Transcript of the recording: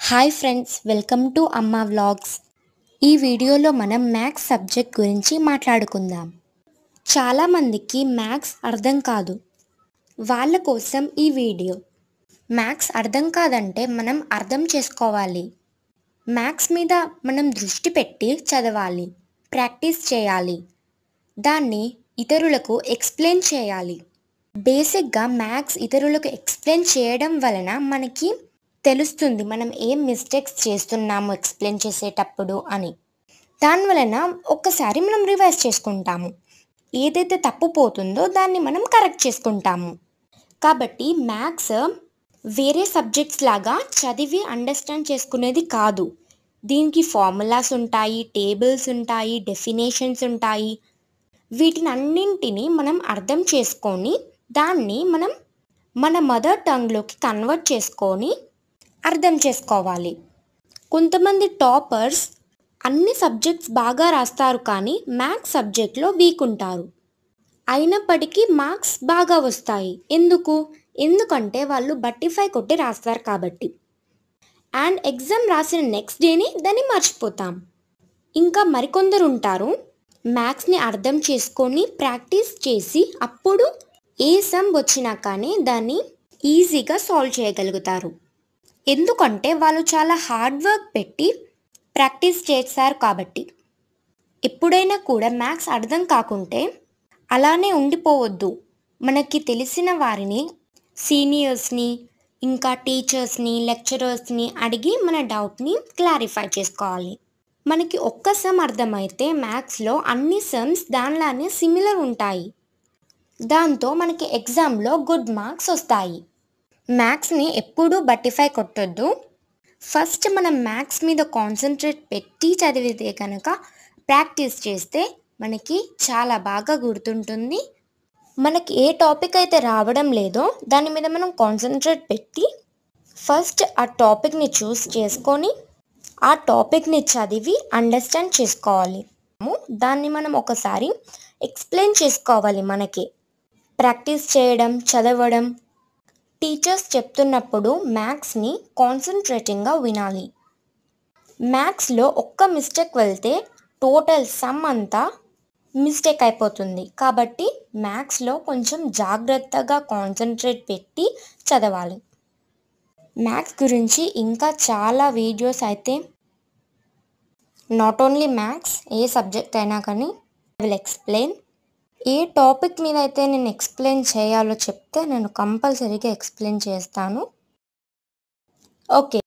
Hi friends, welcome to అమ్మ vlogs. ఈ వీడియోలో మనం మ్యాథ్స్ సబ్జెక్ట్ గురించి మాట్లాడుకుందాం. చాలామందికి మ్యాథ్స్ అర్థం కాదు. వాళ్ళ కోసం ఈ వీడియో. మ్యాథ్స్ అర్థం కాదంటే మనం అర్థం చేసుకోవాలి. మ్యాథ్స్ మీద మనం దృష్టి పెట్టి చదవాలి, ప్రాక్టీస్ చేయాలి, దాన్ని ఇతరులకు ఎక్స్ప్లెయిన్ చేయాలి. బేసిక్గా మ్యాథ్స్ ఇతరులకు ఎక్స్ప్లెయిన్ చేయడం వలన మనకి తెలుస్తుంది మనం ఏం మిస్టేక్స్ చేస్తున్నాము ఎక్స్ప్లెయిన్ చేసేటప్పుడు అని. దానివలన ఒక్కసారి మనం రివైజ్ చేసుకుంటాము. ఏదైతే తప్పు పోతుందో దాన్ని మనం కరెక్ట్ చేసుకుంటాము. కాబట్టి మ్యాథ్స్ వేరే సబ్జెక్ట్స్ లాగా చదివి అండర్స్టాండ్ చేసుకునేది కాదు. దీనికి ఫార్ములాస్ ఉంటాయి, టేబుల్స్ ఉంటాయి, డెఫినేషన్స్ ఉంటాయి. వీటిని అన్నింటినీ మనం అర్థం చేసుకొని దాన్ని మనం మన మదర్ టంగ్లోకి కన్వర్ట్ చేసుకొని అర్థం చేసుకోవాలి. కొంతమంది టాపర్స్ అన్ని సబ్జెక్ట్స్ బాగా రాస్తారు, కానీ మ్యాథ్స్ సబ్జెక్ట్లో వీక్ ఉంటారు. అయినప్పటికీ మార్క్స్ బాగా వస్తాయి. ఎందుకంటే వాళ్ళు బట్టిఫై కొట్టి రాస్తారు కాబట్టి. అండ్ ఎగ్జామ్ రాసిన నెక్స్ట్ డేని దాన్ని మర్చిపోతాం. ఇంకా మరికొందరు ఉంటారు, మ్యాథ్స్ని అర్థం చేసుకొని ప్రాక్టీస్ చేసి అప్పుడు ఏ సమ్ వచ్చినా కానీ దాన్ని ఈజీగా సాల్వ్ చేయగలుగుతారు. ఎందుకంటే వాళ్ళు చాలా హార్డ్ వర్క్ పెట్టి ప్రాక్టీస్ చేస్తారు కాబట్టి. ఎప్పుడైనా కూడా మ్యాథ్స్ అర్థం కాకుంటే అలానే ఉండిపోవద్దు. మనకి తెలిసిన వారిని, సీనియర్స్ని, ఇంకా టీచర్స్ని, లెక్చరర్స్ని అడిగి మన డౌట్ని క్లారిఫై చేసుకోవాలి. మనకి ఒక్క సమ్ అర్థమైతే మ్యాథ్స్లో అన్ని సమ్స్ దానిలానే సిమిలర్ ఉంటాయి. దాంతో మనకి ఎగ్జామ్లో గుడ్ మార్క్స్ వస్తాయి. మ్యాథ్స్ని ఎప్పుడూ బట్టిఫై కొట్టొద్దు. ఫస్ట్ మనం మ్యాథ్స్ మీద కాన్సన్ట్రేట్ పెట్టి చదివితే కనుక ప్రాక్టీస్ చేస్తే మనకి చాలా బాగా గుర్తుంటుంది. మనకి ఏ టాపిక్ అయితే రావడం లేదో దాని మీద మనం కాన్సన్ట్రేట్ పెట్టి ఫస్ట్ ఆ టాపిక్ని చూస్ చేసుకొని ఆ టాపిక్ని చదివి అండర్స్టాండ్ చేసుకోవాలి. దాన్ని మనం ఒకసారి ఎక్స్ప్లెయిన్ చేసుకోవాలి. మనకి ప్రాక్టీస్ చేయడం, చదవడం. టీచర్స్ చెప్తున్నప్పుడు మ్యాథ్స్ని కాన్సన్ట్రేటింగ్గా వినాలి. మ్యాథ్స్లో ఒక్క మిస్టేక్ వెళ్తే టోటల్ సమ్ అంతా మిస్టేక్ అయిపోతుంది. కాబట్టి మ్యాథ్స్లో కొంచెం జాగ్రత్తగా కాన్సన్ట్రేట్ పెట్టి చదవాలి. మ్యాథ్స్ గురించి ఇంకా చాలా వీడియోస్ అయితే, not only maths, A subject అయినా కానీ I will explain. A topic మీద అయితే నేను ఎక్స్ప్లెయిన్ చేయాలో చెప్తే నేను కంపల్సరీగా ఎక్స్ప్లెయిన్ చేస్తాను. ఓకే.